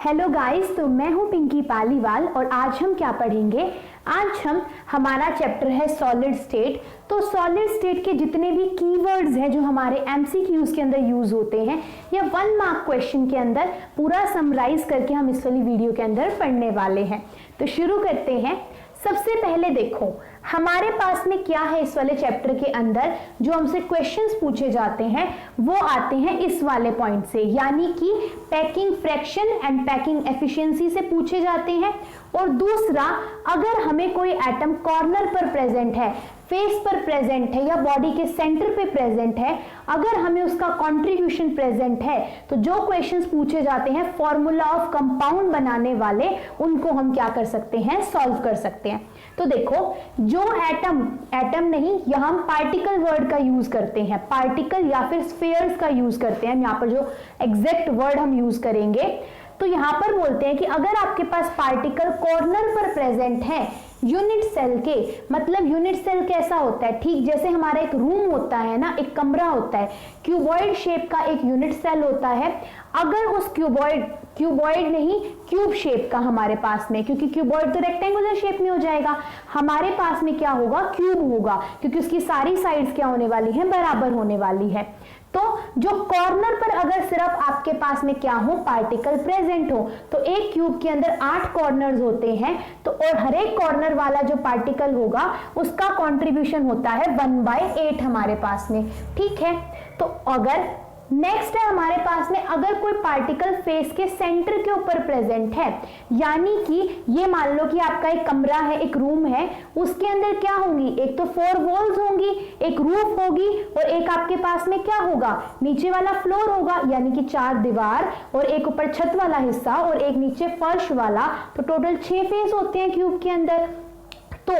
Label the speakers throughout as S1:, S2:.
S1: Hello guys, तो मैं हूं पिंकी पालीवाल और आज हम क्या पढ़ेंगे। आज हमारा चैप्टर है सॉलिड स्टेट। तो सॉलिड स्टेट के जितने भी कीवर्ड्स हैं जो हमारे एमसीक्यूज के अंदर यूज होते हैं या 1 मार्क क्वेश्चन के अंदर पूरा समराइज करके हम इस वाली वीडियो के अंदर पढ़ने वाले हैं। तो शुरू करते हैं। सबसे पहले देखो हमारे पास में क्या है इस वाले चैप्टर के अंदर जो हमसे क्वेश्चंस पूछे जाते हैं वो आते हैं इस वाले पॉइंट से, यानी कि packing fraction and packing efficiency से पूछे जाते हैं। और दूसरा, अगर हमें कोई एटम कॉर्नर पर प्रेजेंट है, फेस पर प्रेजेंट है या बॉडी के सेंटर पे प्रेजेंट है, अगर हमें उसका कंट्रीब्यूशन प्रेजेंट है तो जो क्वेश्चंस पूछे जाते हैं फॉर्मूला ऑफ कंपाउंड बनाने वाले, उनको हम क्या कर सकते हैं, सॉल्व कर सकते हैं। तो देखो, जो एटम नहीं, यहां हम पार्टिकल वर्ड का यूज करते हैं, पार्टिकल या फिर स्फीयर्स का यूज करते हैं। यहाँ पर जो एग्जैक्ट वर्ड हम यूज करेंगे, तो यहां पर बोलते हैं कि अगर आपके पास पार्टिकल कॉर्नर पर प्रेजेंट है यूनिट सेल के, मतलब यूनिट सेल कैसा होता है, ठीक जैसे हमारा एक रूम होता है ना, एक कमरा होता है, क्यूबॉइड शेप का एक यूनिट सेल होता है। अगर उस क्यूबॉइड नहीं, क्यूब शेप का हमारे पास में, क्योंकि क्यूबॉइड तो रेक्टेंगुलर शेप में हो जाएगा, हमारे पास में क्या होगा, क्यूब होगा, क्योंकि उसकी सारी साइड्स क्या होने वाली है, बराबर होने वाली है। तो जो कॉर्नर पर अगर सिर्फ आपके पास में क्या हो, पार्टिकल प्रेजेंट हो, तो एक क्यूब के अंदर 8 कॉर्नर्स होते हैं, तो और हर एक कॉर्नर वाला जो पार्टिकल होगा उसका कंट्रीब्यूशन होता है 1/8 हमारे पास में। ठीक है, तो अगर नेक्स्ट है हमारे पास में, अगर कोई पार्टिकल फेस के सेंटर के ऊपर प्रेजेंट है, यानी कि ये मान लो कि आपका एक कमरा है, एक रूम है, उसके अंदर क्या होंगी, एक तो 4 वॉल्स होंगी, एक रूफ होगी और एक आपके पास में क्या होगा, नीचे वाला फ्लोर होगा, यानी कि 4 दीवार और एक ऊपर छत वाला हिस्सा और एक नीचे फर्श वाला, तो टोटल 6 फेस होते हैं क्यूब के अंदर। तो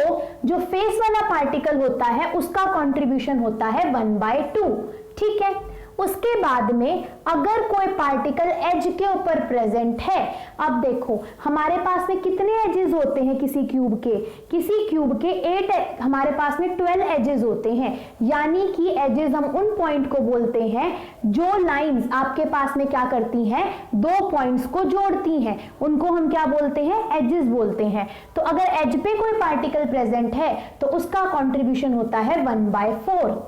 S1: जो फेस वाला पार्टिकल होता है उसका कंट्रीब्यूशन होता है 1/2। ठीक है, उसके बाद में अगर कोई पार्टिकल एज के ऊपर प्रेजेंट है, अब देखो हमारे पास में कितने एजेस होते हैं किसी क्यूब के 8, हमारे पास में 12 एजेस होते हैं, यानी कि एजेस हम उन पॉइंट को बोलते हैं जो लाइंस आपके पास में क्या करती हैं, 2 पॉइंट्स को जोड़ती हैं, उनको हम क्या बोलते हैं, एजेस बोलते हैं। तो अगर एज पे कोई पार्टिकल प्रेजेंट है तो उसका कंट्रीब्यूशन होता है 1/4।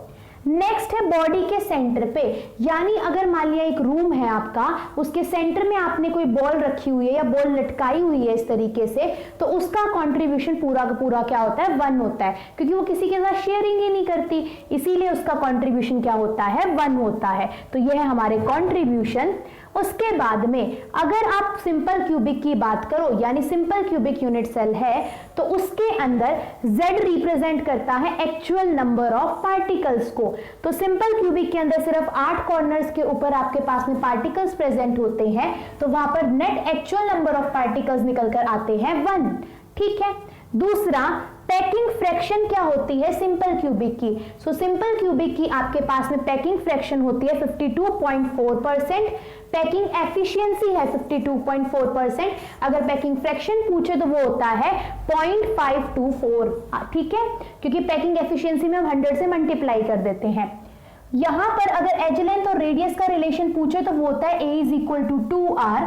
S1: नेक्स्ट है बॉडी के सेंटर पे, यानी अगर मान लिया एक रूम है आपका, उसके सेंटर में आपने कोई बॉल रखी हुई है या बॉल लटकाई हुई है इस तरीके से, तो उसका कंट्रीब्यूशन पूरा का पूरा क्या होता है, 1 होता है, क्योंकि वो किसी के साथ शेयरिंग ही नहीं करती, इसीलिए उसका कंट्रीब्यूशन क्या होता है, 1 होता है। तो यह है हमारे कंट्रीब्यूशन। उसके बाद में अगर आप सिंपल क्यूबिक की बात करो, यानी सिंपल क्यूबिक यूनिट सेल है, तो उसके अंदर Z रिप्रेजेंट करता है एक्चुअल नंबर ऑफ पार्टिकल्स को। तो सिंपल क्यूबिक के अंदर सिर्फ 8 कॉर्नर्स के ऊपर आपके पास में पार्टिकल्स प्रेजेंट होते हैं, तो वहां पर net actual number of particles निकलकर आते हैं 1। ठीक है, दूसरा पैकिंग फ्रैक्शन क्या होती है सिंपल क्यूबिक की। सो सिंपल क्यूबिक की आपके पास में पैकिंग फ्रैक्शन होती है 52.4%, पैकिंग एफिशिएंसी है 52.4%, अगर पैकिंग फ्रैक्शन पूछे तो वो होता है 0.524। ठीक है, क्योंकि पैकिंग एफिशिएंसी में हम 100 से मल्टीप्लाई कर देते हैं। यहां पर अगर एज लेंथ और रेडियस का रिलेशन पूछे तो वो होता है A = 2R।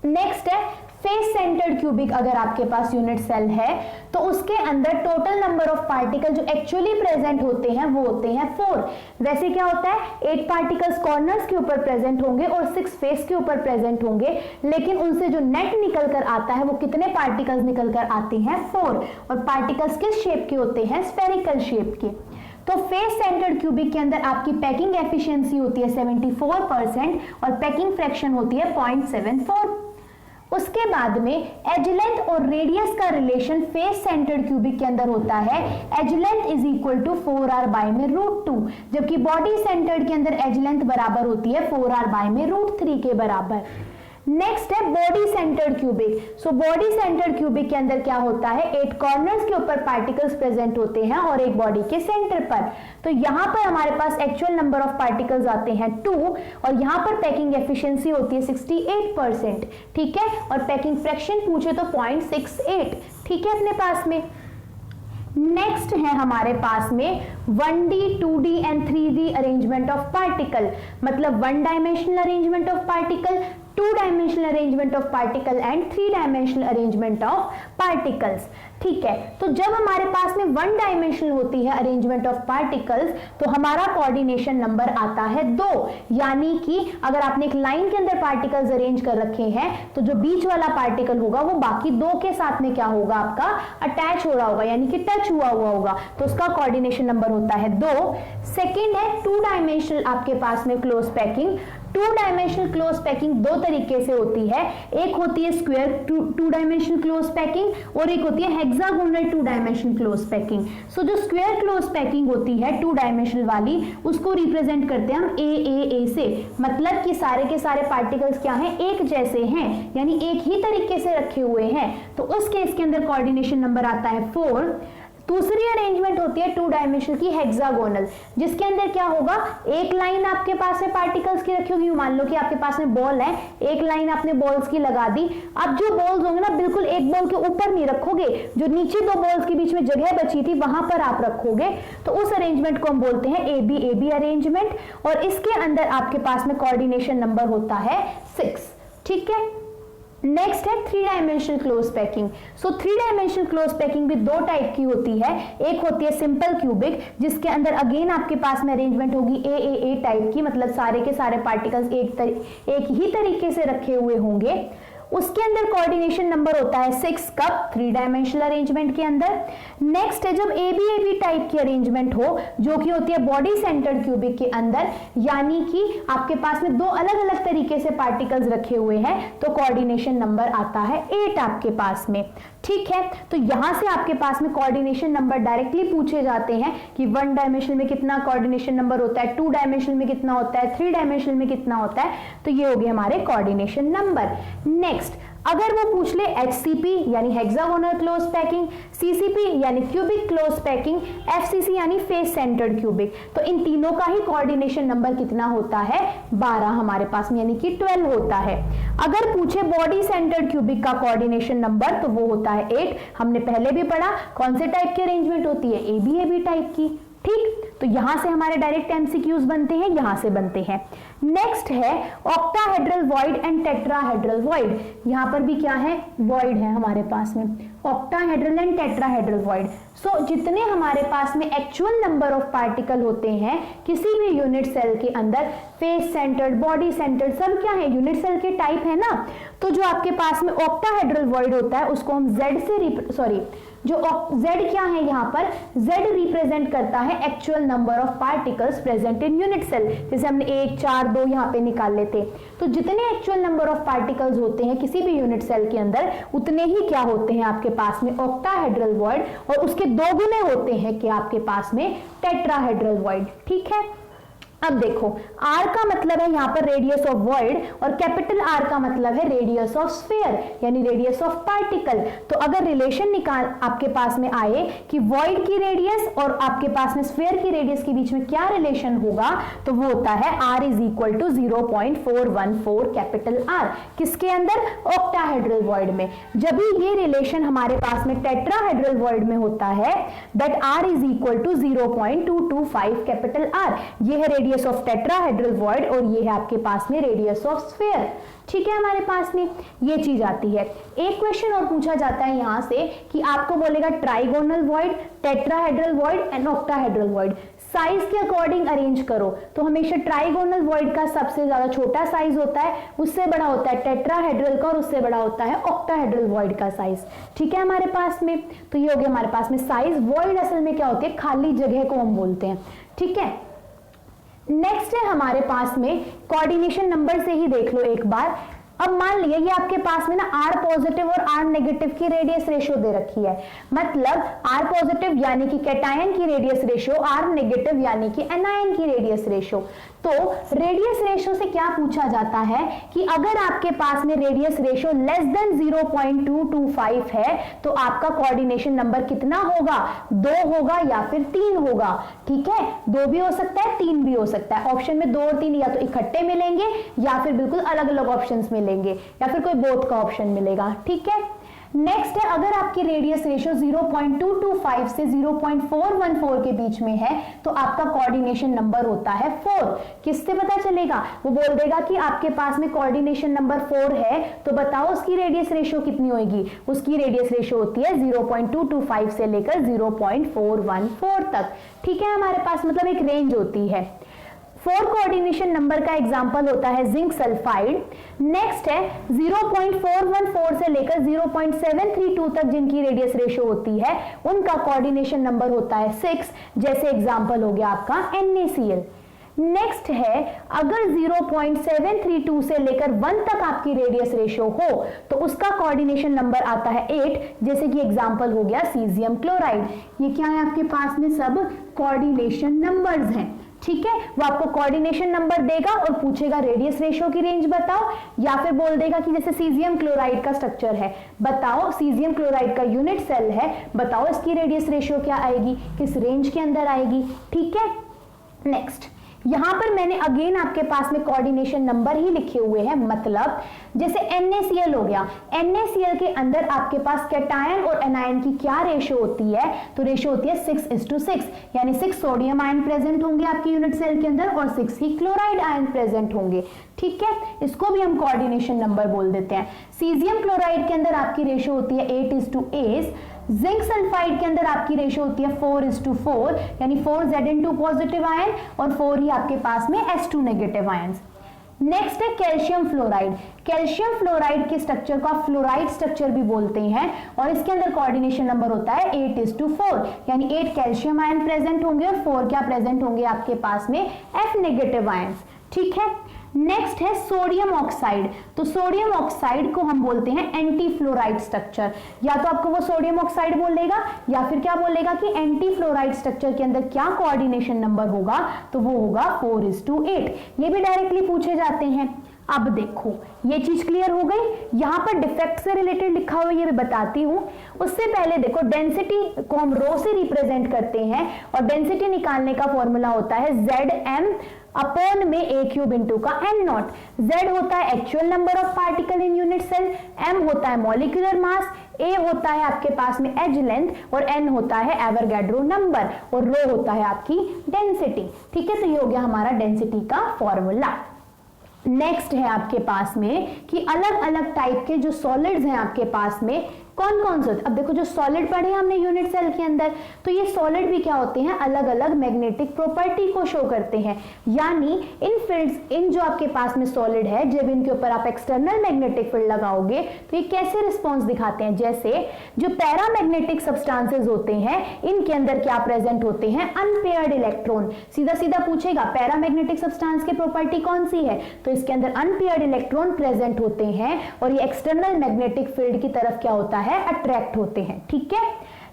S1: नेक्स्ट है फेस सेंटर्ड क्यूबिक, अगर आपके पास यूनिट सेल है तो उसके अंदर टोटल नंबर ऑफ पार्टिकल जो एक्चुअली प्रेजेंट होते हैं वो होते हैं 4। वैसे क्या होता है, 8 पार्टिकल्स कॉर्नर्स के ऊपर प्रेजेंट होंगे और 6 फेस के ऊपर प्रेजेंट होंगे, लेकिन उनसे जो नेट निकल कर आता है वो कितने पार्टिकल्स निकल कर आते हैं, 4। और पार्टिकल्स किस शेप के होते हैं, स्फेरिकल शेप के। तो फेस सेंटर्ड क्यूबिक के अंदर आपकी पैकिंग एफिशिएंसी होती है 74% और पैकिंग फ्रैक्शन होती है 0.74। उसके बाद में एज लेंथ और रेडियस का रिलेशन फेस सेंटर्ड क्यूबिक के अंदर होता है एज लेंथ = 4r/√2, जबकि बॉडी सेंटर्ड के अंदर एज लेंथ बराबर होती है 4r/√3 के बराबर। नेक्स्ट है body centred cubic. So body centred cubic के अंदर क्या होता है, 8 कॉर्नर्स के ऊपर पार्टिकल्स प्रेजेंट होते हैं और एक बॉडी के सेंटर पर। तो यहां पर हमारे पास एक्चुअल नंबर ऑफ पार्टिकल्स आते हैं 2 और यहां पर पैकिंग एफिशिएंसी होती है 68%। ठीक है, और पैकिंग फ्रैक्शन पूछे तो 0.68। ठीक है अपने पास में। नेक्स्ट है हमारे पास में 1D, 2D and 3D arrangement of particle, मतलब 1 dimensional arrangement of particle, two dimensional arrangement of particle and three dimensional arrangement of particles. ठीक है, तो जब हमारे पास में वन डायमेंशनल होती है अरेंजमेंट ऑफ पार्टिकल्स तो हमारा कोऑर्डिनेशन नंबर आता है 2, यानी कि अगर आपने एक लाइन के अंदर पार्टिकल्स अरेंज कर रखे हैं तो जो बीच वाला पार्टिकल होगा वो बाकी 2 के साथ में क्या होगा, आपका अटैच हो रहा होगा, यानी कि टच हुआ होगा, तो उसका कोऑर्डिनेशन नंबर होता है 2। सेकेंड है टू डायमेंशनल आपके पास में close packing. Two dimensional close packing 2 तरीके से होती है, एक होती है square two dimensional close packing और एक होती है hexagonal two dimensional close packing. So जो स्क्वायर क्लोज पैकिंग होती है टू डायमेंशनल वाली, उसको रिप्रेजेंट करते हैं हम ए से, मतलब कि सारे के सारे पार्टिकल्स क्या हैं, एक जैसे हैं, यानी एक ही तरीके से रखे हुए हैं, तो उस केस के अंदर कोऑर्डिनेशन नंबर आता है 4। दूसरी अरेंजमेंट होती है टू डायमेंशनल की हेक्सागोनल, जिसके अंदर क्या होगा, एक लाइन आपके पास है पार्टिकल्स की रखी होगी, मान लो कि आपके पास में बॉल है, एक लाइन आपने बॉल्स की लगा दी। अब जो बॉल्स होंगे ना, बिल्कुल एक बॉल के ऊपर नहीं रखोगे, जो नीचे 2 बॉल्स के बीच में जगह बची थी वहां पर आप रखोगे, तो उस अरेंजमेंट को हम बोलते हैं ए बी अरेंजमेंट, और इसके अंदर आपके पास में कोऑर्डिनेशन नंबर होता है 6। ठीक है, नेक्स्ट है three dimensional close packing. So three dimensional close packing भी 2 टाइप की होती है, एक होती है सिंपल क्यूबिक, जिसके अंदर अगेन आपके पास में अरेंजमेंट होगी ए टाइप की, मतलब सारे के सारे पार्टिकल्स एक ही तरीके से रखे हुए होंगे, उसके अंदर कोऑर्डिनेशन नंबर होता है 6, कब, 3 डायमेंशनल अरेंजमेंट के अंदर। नेक्स्ट है जब ए बी टाइप की अरेंजमेंट हो, जो कि होती है बॉडी सेंटर्ड क्यूबिक के अंदर, यानी कि आपके पास में 2 अलग अलग तरीके से पार्टिकल्स रखे हुए हैं, तो कोऑर्डिनेशन नंबर आता है 8 आपके पास में। ठीक है, तो यहां से आपके पास में कोऑर्डिनेशन नंबर डायरेक्टली पूछे जाते हैं कि 1 डायमेंशनल में कितना कोऑर्डिनेशन नंबर होता है, 2 डायमेंशनल में कितना होता है, 3 डायमेंशनल में कितना होता है, तो ये हो गए हमारे कोऑर्डिनेशन नंबर। नेक्स्ट, अगर वो पूछ ले HCP यानी हेक्सागोनल क्लोज पैकिंग, CCP यानी क्यूबिक क्लोज पैकिंग, FCC यानी फेस सेंटर्ड क्यूबिक, तो इन तीनों का ही कोऑर्डिनेशन नंबर कितना होता है, 12 हमारे पास में, यानी कि 12 होता है। अगर पूछे बॉडी सेंटर्ड क्यूबिक का कोऑर्डिनेशन नंबर तो वो होता है 8। हमने पहले भी पढ़ा कौन से टाइप की अरेंजमेंट होती है, ए बी टाइप की। ठीक, तो यहां से हमारे डायरेक्ट एमसीक्यूज बनते हैं, यहां से बनते हैं। नेक्स्ट है octahedral void and tetrahedral void. यहां पर भी क्या है, वॉइड है हमारे पास में, ऑक्टाहेड्रल एंड टेट्राहेड्रल वॉइड। सो जितने हमारे पास में एक्चुअल नंबर ऑफ पार्टिकल होते हैं किसी भी यूनिट सेल के अंदर, फेस सेंटर्ड, बॉडी सेंटर्ड, सब क्या है, यूनिट सेल के टाइप है ना, तो जो आपके पास में ऑक्टाहेड्रल वॉइड होता है उसको हम जो Z क्या है, यहाँ पर Z रिप्रेजेंट करता है actual number of particles present in unit cell. जैसे हमने 1, 4, 2 यहाँ पे निकाल लेते, तो जितने एक्चुअल नंबर ऑफ पार्टिकल्स होते हैं किसी भी यूनिट सेल के अंदर, उतने ही क्या होते हैं आपके पास में ऑक्टाहेड्रल वॉइड, और उसके 2 गुने होते हैं कि आपके पास में टेट्राहेड्रल वॉइड। ठीक है, अब देखो R का मतलब है यहाँ पर रेडियस ऑफ वॉइड, और कैपिटल R का मतलब है रेडियस ऑफ स्फीयर यानी रेडियस ऑफ पार्टिकल। तो अगर रिलेशन निकाल आपके पास में आए कि वॉइड की रेडियस और आपके पास में स्फीयर की रेडियस के बीच में क्या रिलेशन होगा, तो वो होता है R is equal to 0.414 capital R, किसके अंदर, ऑक्टाहेड्रल वॉइड में। जब भी ये रिलेशन हमारे पास में टेट्राहेड्रल वॉइड में होता है, that R is equal to 0.225 capital R, ये है रेडियस ऑफ टेट्राहेड्रल वॉइड, और ये है आपके पास में रेडियस ऑफ स्फीयर। ठीक है, हमारे पास में ये चीज आती है। एक क्वेश्चन और पूछा जाता है यहां से कि आपको बोलेगा trigonal void, tetrahedral void and octahedral void, size के अकॉर्डिंग अरेंज करो। तो हमेशा ट्राइगोनल वॉइड का सबसे ज्यादा छोटा साइज होता है, उससे बड़ा होता है टेट्राहेड्रल का, और उससे बड़ा होता है ऑक्टाहेड्रल वॉइड का साइज। ठीक है, हमारे पास में तो ये हो गया हमारे पास में साइज। वॉइड असल में क्या होती है, खाली जगह को हम बोलते हैं। ठीक है, नेक्स्ट है हमारे पास में कोऑर्डिनेशन नंबर से ही देख लो एक बार। अब मान लिया ये आपके पास में ना R पॉजिटिव और R नेगेटिव की रेडियस रेशियो दे रखी है, मतलब R पॉजिटिव यानी कि कैटायन की रेडियस रेशियो, R नेगेटिव यानी कि एनायन की रेडियस रेशियो। तो रेडियस रेशियो से क्या पूछा जाता है कि अगर आपके पास में रेडियस रेशियो लेस देन 0.225 है तो आपका कोऑर्डिनेशन नंबर कितना होगा, 2 होगा या फिर 3 होगा। ठीक है, 2 भी हो सकता है, 3 भी हो सकता है। ऑप्शन में 2 और 3 या तो इकट्ठे मिलेंगे या फिर बिल्कुल अलग अलग ऑप्शंस मिलेंगे, या फिर कोई बोथ का ऑप्शन मिलेगा। ठीक है, नेक्स्ट है, अगर आपकी रेडियस रेशियो 0.225 से 0.414 के बीच में है तो आपका कोऑर्डिनेशन नंबर होता है 4। किससे पता चलेगा? वो बोल देगा कि आपके पास में कोऑर्डिनेशन नंबर 4 है, तो बताओ उसकी रेडियस रेशियो कितनी होगी। उसकी रेडियस रेशियो होती है 0.225 से लेकर 0.414 तक। ठीक है, हमारे पास मतलब एक रेंज होती है। 4 कोऑर्डिनेशन नंबर का एग्जांपल होता है जिंक सल्फाइड। नेक्स्ट है 0.414 से लेकर 0.732 तक जिनकी रेडियस रेशियो होती है उनका कोऑर्डिनेशन नंबर होता है 6। जैसे एग्जांपल हो गया आपका NaCl। नेक्स्ट है, अगर 0.732 से लेकर 1 तक आपकी रेडियस रेशियो हो तो उसका कोऑर्डिनेशन नंबर आता है 8। जैसे कि एग्जांपल हो गया सीजियम क्लोराइड। ये क्या है आपके पास में सब कोऑर्डिनेशन नंबर्स हैं। ठीक है, वो आपको कोऑर्डिनेशन नंबर देगा और पूछेगा रेडियस रेशियो की रेंज बताओ, या फिर बोल देगा कि जैसे सीजियम क्लोराइड का स्ट्रक्चर है, बताओ सीजियम क्लोराइड का यूनिट सेल है, बताओ इसकी रेडियस रेशियो क्या आएगी, किस रेंज के अंदर आएगी। ठीक है, नेक्स्ट यहां पर मैंने अगेन आपके पास में कोऑर्डिनेशन नंबर ही लिखे हुए हैं। मतलब जैसे NaCl हो गया, NaCl के अंदर आपके पास कैटायन और एनायन की क्या रेशियो होती है? तो रेशियो होती है 6:6, यानी 6 सोडियम आयन प्रेजेंट होंगे आपके यूनिट सेल के अंदर और 6 ही क्लोराइड आयन प्रेजेंट होंगे। ठीक है, इसको भी हम कोऑर्डिनेशन नंबर बोल देते हैं। सीजियम क्लोराइड के अंदर आपकी रेशियो होती है 8:8। जिंक सल्फाइड के अंदर आपकी रेशियो होती है 4:4, यानी 4 Zn2 पॉजिटिव आयन और 4 ही आपके पास में S2 नेगेटिव आयंस। नेक्स्ट है कैल्शियम फ्लोराइड। कैल्शियम फ्लोराइड के स्ट्रक्चर को आप फ्लोराइड स्ट्रक्चर भी बोलते हैं और इसके अंदर कोऑर्डिनेशन नंबर होता है 8:4, यानी 8 कैल्शियम आयन प्रेजेंट होंगे और 4 क्या प्रेजेंट होंगे आपके पास में F नेगेटिव आयंस। ठीक है, नेक्स्ट है सोडियम ऑक्साइड। तो सोडियम ऑक्साइड को हम बोलते हैं एंटी फ्लोराइड स्ट्रक्चर। या तो आपको वो सोडियम ऑक्साइड बोलेगा या फिर क्या बोलेगा कि एंटी फ्लोराइड स्ट्रक्चर के अंदर क्या कोऑर्डिनेशन नंबर होगा, तो वो होगा 4:8। ये भी डायरेक्टली पूछे जाते हैं। अब देखो ये चीज क्लियर हो गई। यहां पर डिफेक्ट से रिलेटेड लिखा हुआ ये मैं बताती हूं। उससे पहले देखो डेंसिटी को हम रो से रिप्रेजेंट करते हैं और डेंसिटी निकालने का फॉर्मूला होता है Zm अपॉन में A क्यूब इंटू का N0। Z होता है actual number of particle in unit cell, M होता है मॉलिक्यूलर मास, A होता है आपके पास में एज लेंथ और N होता है एवोगाड्रो नंबर और रो होता है आपकी डेंसिटी। ठीक है, तो ये हो गया हमारा डेंसिटी का फॉर्मूला। नेक्स्ट है आपके पास में कि अलग अलग टाइप के जो सॉलिड्स हैं आपके पास में कौन कौन से होते हैं। अब देखो जो सॉलिड पढ़े हमने यूनिट सेल के अंदर, तो ये सॉलिड भी क्या होते हैं, अलग अलग मैग्नेटिक प्रॉपर्टी को शो करते हैं। यानी इन फील्ड्स, इन जो आपके पास में सॉलिड है, जब इनके ऊपर आप एक्सटर्नल मैग्नेटिक फील्ड लगाओगे तो ये कैसे रिस्पॉन्स दिखाते हैं। जैसे जो पैरामैग्नेटिक सब्सटेंसेस होते हैं इनके अंदर क्या प्रेजेंट होते हैं, अनपेयर्ड इलेक्ट्रॉन। सीधा सीधा पूछेगा पैरामैग्नेटिक सब्सटेंस की प्रॉपर्टी कौन सी है, तो इसके अंदर अनपेयर्ड इलेक्ट्रॉन प्रेजेंट होते हैं और ये एक्सटर्नल मैग्नेटिक फील्ड की तरफ क्या होता है, अट्रैक्ट होते हैं। ठीक है,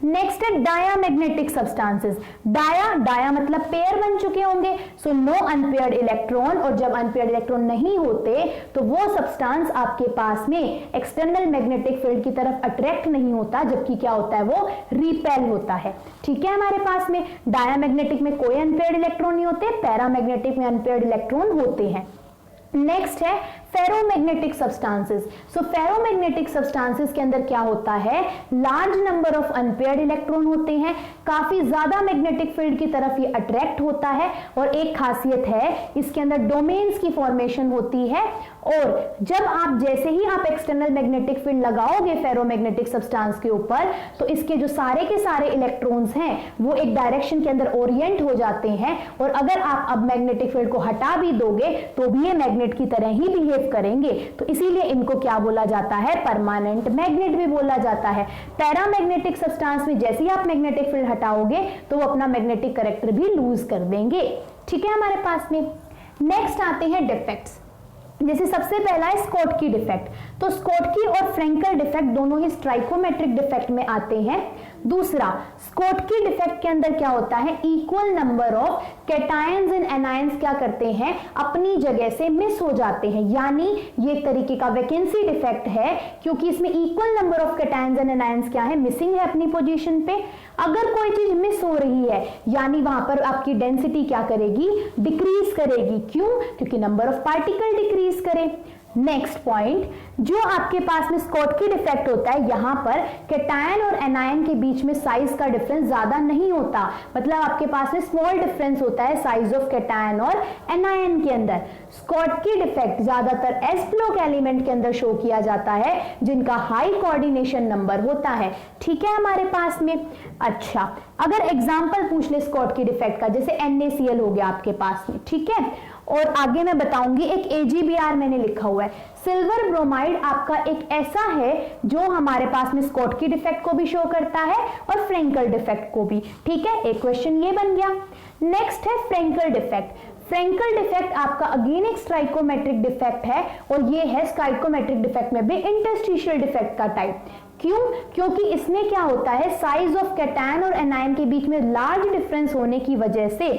S1: नेक्स्ट है डायामैग्नेटिक सब्सटेंसेस। डाया मतलब पेयर बन चुके होंगे, सो नो अनपेयर्ड इलेक्ट्रॉन, और जब अनपेयर्ड इलेक्ट्रॉन नहीं होते तो वो सब्सटेंस आपके पास में एक्सटर्नल मैग्नेटिक फील्ड की तरफ अट्रैक्ट नहीं होता, जबकि क्या होता है, वो रिपेल होता है। ठीक है, हमारे पास में डायामैग्नेटिक में कोई अनपेयर्ड इलेक्ट्रॉन नहीं होते, पैरामैग्नेटिक में अनपेयर्ड इलेक्ट्रॉन होते हैं। नेक्स्ट है फेरोमैग्नेटिक सब्सटेंसेस। सो फेरोमैग्नेटिक सब्सटेंसेस के अंदर क्या होता है, large number of unpaired electron होते हैं, काफी ज्यादा मैग्नेटिक फील्ड की तरफ ये अट्रैक्ट होता है और एक खासियत है इसके अंदर डोमेन्स की फॉर्मेशन होती है। और जब आप जैसे ही आप एक्सटर्नल मैग्नेटिक फील्ड लगाओगे फेरोमैग्नेटिक सब्सटेंस के ऊपर, तो इसके जो सारे के सारे इलेक्ट्रॉन्स हैं वो एक डायरेक्शन के अंदर ओरिएंट हो जाते हैं और अगर आप अब मैग्नेटिक फील्ड को हटा भी दोगे तो भी ये मैग्नेट की तरह ही बिहेव करेंगे। तो इसीलिए इनको क्या बोला जाता है, परमानेंट मैग्नेट भी बोला जाता है। पैरामैग्नेटिक सब्सटेंस में जैसे ही आप मैग्नेटिक फील्ड हटाओगे तो वो अपना मैग्नेटिक कैरेक्टर भी लूज कर देंगे। ठीक है, हमारे पास में नेक्स्ट आते हैं डिफेक्ट्स। जैसे सबसे पहला है स्कोटकी डिफेक्ट। तो स्कोटकी और फ्रेंकल डिफेक्ट दोनों ही स्ट्राइकोमेट्रिक डिफेक्ट में आते हैं। दूसरा, स्कोटकी डिफेक्ट के अंदर क्या होता है, equal number of cations and anions क्या करते हैं, अपनी जगह से मिस हो जाते हैं। यानी ये एक तरीके का वैकेंसी डिफेक्ट है क्योंकि इसमें equal number of cations and anions क्या है, मिसिंग है अपनी पोजीशन पे। अगर कोई चीज मिस हो रही है यानी वहां पर आपकी डेंसिटी क्या करेगी, डिक्रीज करेगी। क्यों, क्योंकि नंबर ऑफ पार्टिकल डिक्रीज करे। नेक्स्ट पॉइंट, जो आपके पास में स्कॉटकी डिफेक्ट होता है, यहां पर कैटायन और एनायन के बीच में साइज का डिफरेंस ज्यादा नहीं होता, मतलब आपके पास में स्मॉल डिफरेंस होता है साइज ऑफ कैटायन और एनायन के अंदर। स्कॉटकी डिफेक्ट ज्यादातर एस ब्लॉक एलिमेंट के अंदर शो किया जाता है जिनका हाई कोऑर्डिनेशन नंबर होता है, ठीक है हमारे पास में। अच्छा, अगर एग्जांपल पूछ ले स्कॉटकी डिफेक्ट का, जैसे NaCl हो गया आपके पास में, ठीक है, और आगे मैं बताऊंगी एक AgBr मैंने लिखा हुआ है। सिल्वर ब्रोमाइड आपका एक ऐसा है जो हमारे पास में स्कॉटकी डिफेक्ट को भी शो करता है और फ्रेंकल डिफेक्ट को भी, ठीक है, एक क्वेश्चन ये बन गया। नेक्स्ट है फ्रेंकल डिफेक्ट। फ्रेंकल डिफेक्ट आपका अगेन एक स्ट्राइकोमेट्रिक डिफेक्ट है और ये है स्ट्राइकोमेट्रिक डिफेक्ट में भी इंटरस्टिशियल डिफेक्ट का टाइप। क्यों? क्योंकि इसमें क्या होता है, साइज ऑफ कैटायन और एनायन के बीच में लार्ज डिफरेंस होने की वजह से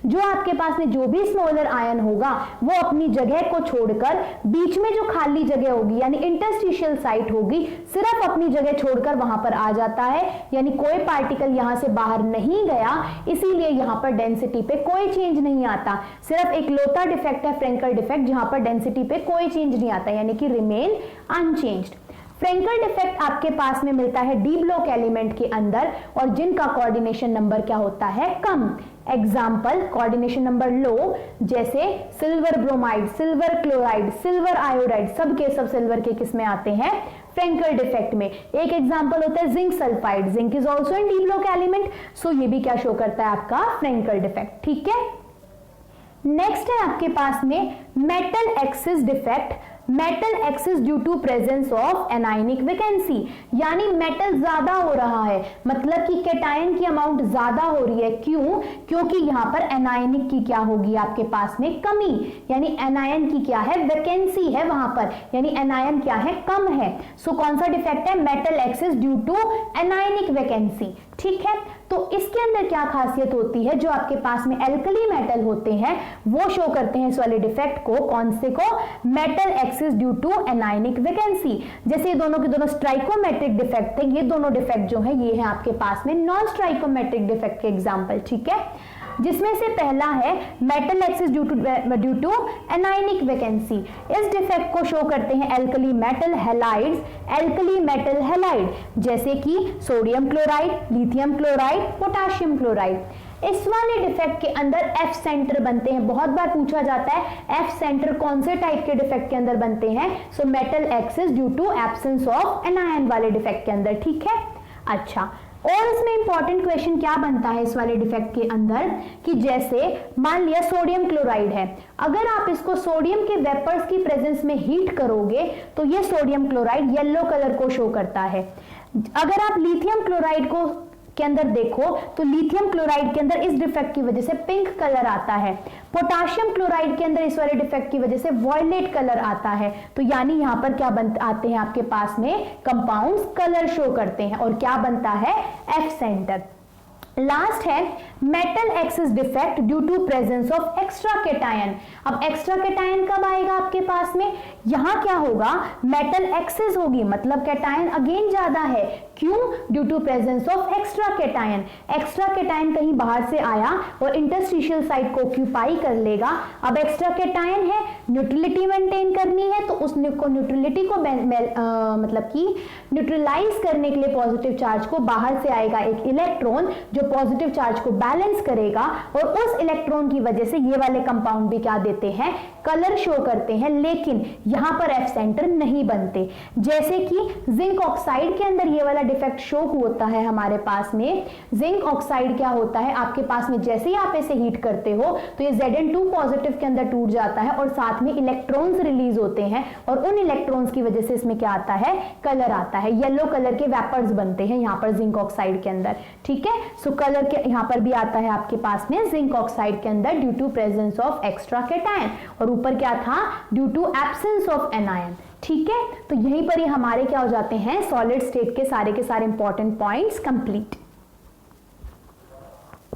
S1: जो आपके पास में जो भी स्मॉलर आयन होगा वो अपनी जगह को छोड़कर बीच में जो खाली जगह होगी यानी इंटरस्टिशियल साइट होगी, सिर्फ अपनी जगह छोड़कर वहां पर आ जाता है, यानी कोई पार्टिकल यहां से बाहर नहीं गया, इसीलिए यहां पर डेंसिटी पे कोई चेंज नहीं आता। सिर्फ एक लौता डिफेक्ट है फ्रेंकल डिफेक्ट जहां पर डेंसिटी पे कोई चेंज नहीं आता, यानी कि रिमेन अनचेंज्ड। फ्रेंकल डिफेक्ट आपके पास में मिलता है डी ब्लॉक एलिमेंट के अंदर और जिनका कोऑर्डिनेशन नंबर क्या होता है, कम। एग्जाम्पल, कोऑर्डिनेशन नंबर लो, जैसे silver bromide, silver chloride, silver iodide, सब के सब सिल्वर के किस में आते हैं, फ्रेंकल डिफेक्ट में। एक एग्जाम्पल होता है zinc sulphide, zinc is also in d block element, so ये भी क्या शो करता है आपका फ्रेंकल डिफेक्ट, ठीक है। नेक्स्ट है आपके पास में metal excess defect. Metal excess due to presence of anionic vacancy, यानी मेटल ज्यादा हो रहा है, मतलब कि कैटायन की अमाउंट ज्यादा हो रही है। क्यों? क्योंकि यहां पर एनायनिक की क्या होगी आपके पास में, कमी, यानी एनायन की क्या है, वैकेंसी है वहां पर, यानी एनायन क्या है, कम है। सो कौन सा डिफेक्ट है, metal excess due to anionic vacancy, ठीक है। तो इसके अंदर क्या खासियत होती है, जो आपके पास में एल्कली मेटल होते हैं वो शो करते हैं इस वाले डिफेक्ट को, कौन से को, metal excess due to anionic vacancy. जैसे ये दोनों के दोनों स्ट्राइकोमेट्रिक डिफेक्ट थे, ये दोनों डिफेक्ट जो है ये है आपके पास में नॉन स्ट्राइकोमेट्रिक डिफेक्ट के एग्जांपल, ठीक है, जिसमें से पहला है metal excess due to anionic vacancy. इस डिफेक्ट को शो करते हैं alkali metal halides, alkali metal halide, जैसे कि sodium chloride, lithium chloride, potassium chloride. इस वाले डिफेक्ट के अंदर एफ सेंटर बनते हैं, बहुत बार पूछा जाता है एफ सेंटर कौन से टाइप के डिफेक्ट के अंदर बनते हैं, so metal excess due to absence of anion वाले डिफेक्ट के अंदर, ठीक है। अच्छा, और इसमें इंपॉर्टेंट क्वेश्चन क्या बनता है इस वाले डिफेक्ट के अंदर, कि जैसे मान लिया सोडियम क्लोराइड है, अगर आप इसको सोडियम के वेपर्स की प्रेजेंस में हीट करोगे तो ये सोडियम क्लोराइड येलो कलर को शो करता है। अगर आप लिथियम क्लोराइड को के अंदर देखो तो लिथियम क्लोराइड के अंदर इस डिफेक्ट की वजह से पिंक कलर आता है, पोटेशियम क्लोराइड के अंदर इस वाले डिफेक्ट की वजह से वॉयलेट कलर आता है। तो यानी यहां पर क्या आते हैं आपके पास में कंपाउंड्स कलर शो करते हैं और क्या बनता है, एफ सेंटर। लास्ट है metal excess defect due to presence of extra cation. अब एक्स्ट्रा कैटायन कब आएगा आपके पास में, यहां क्या होगा, मेटल एक्सिस होगी, मतलब कैटायन अगेन ज्यादा है। क्यों? Due to presence of extra cation. Extra cation कहीं बाहर से आया और इंटरस्टिशियल साइट को ऑक्यूपाई कर लेगा। अब एक्स्ट्रा कैटायन है, न्यूट्रलिटी मेंटेन करनी है, तो उस न्यूट्रलिटी को मतलब कि न्यूट्रलाइज करने के लिए पॉजिटिव चार्ज को बाहर से आएगा एक इलेक्ट्रॉन जो पॉजिटिव चार्ज को बैलेंस करेगा, और उस इलेक्ट्रॉन की वजह से ये वाले कंपाउंड भी क्या देते हैं, कलर शो करते हैं, लेकिन यहां पर एफ सेंटर नहीं बनते। जैसे कि जिंक ऑक्साइड के अंदर ये वाला डिफेक्ट शो होता है हमारे पास में। जिंक ऑक्साइड क्या होता है आपके पास में, जैसे ही आप इसे हीट करते हो तो ये Zn2 पॉजिटिव के अंदर टूट जाता है और साथ में इलेक्ट्रॉन्स रिलीज होते हैं, और उन इलेक्ट्रॉन्स की वजह से इसमें क्या आता है, कलर आता है, येलो कलर के वेपर्स बनते हैं यहां पर जिंक ऑक्साइड के अंदर, ठीक है। सो कलर के यहां पर भी आता है आपके पास में जिंक ऑक्साइड के अंदर due to presence of extra cation, और ऊपर क्या था, due to absence of anion, ठीक है। तो यहीं पर ही हमारे क्या हो जाते हैं, सॉलिड स्टेट के सारे इंपॉर्टेंट पॉइंट्स कंप्लीट।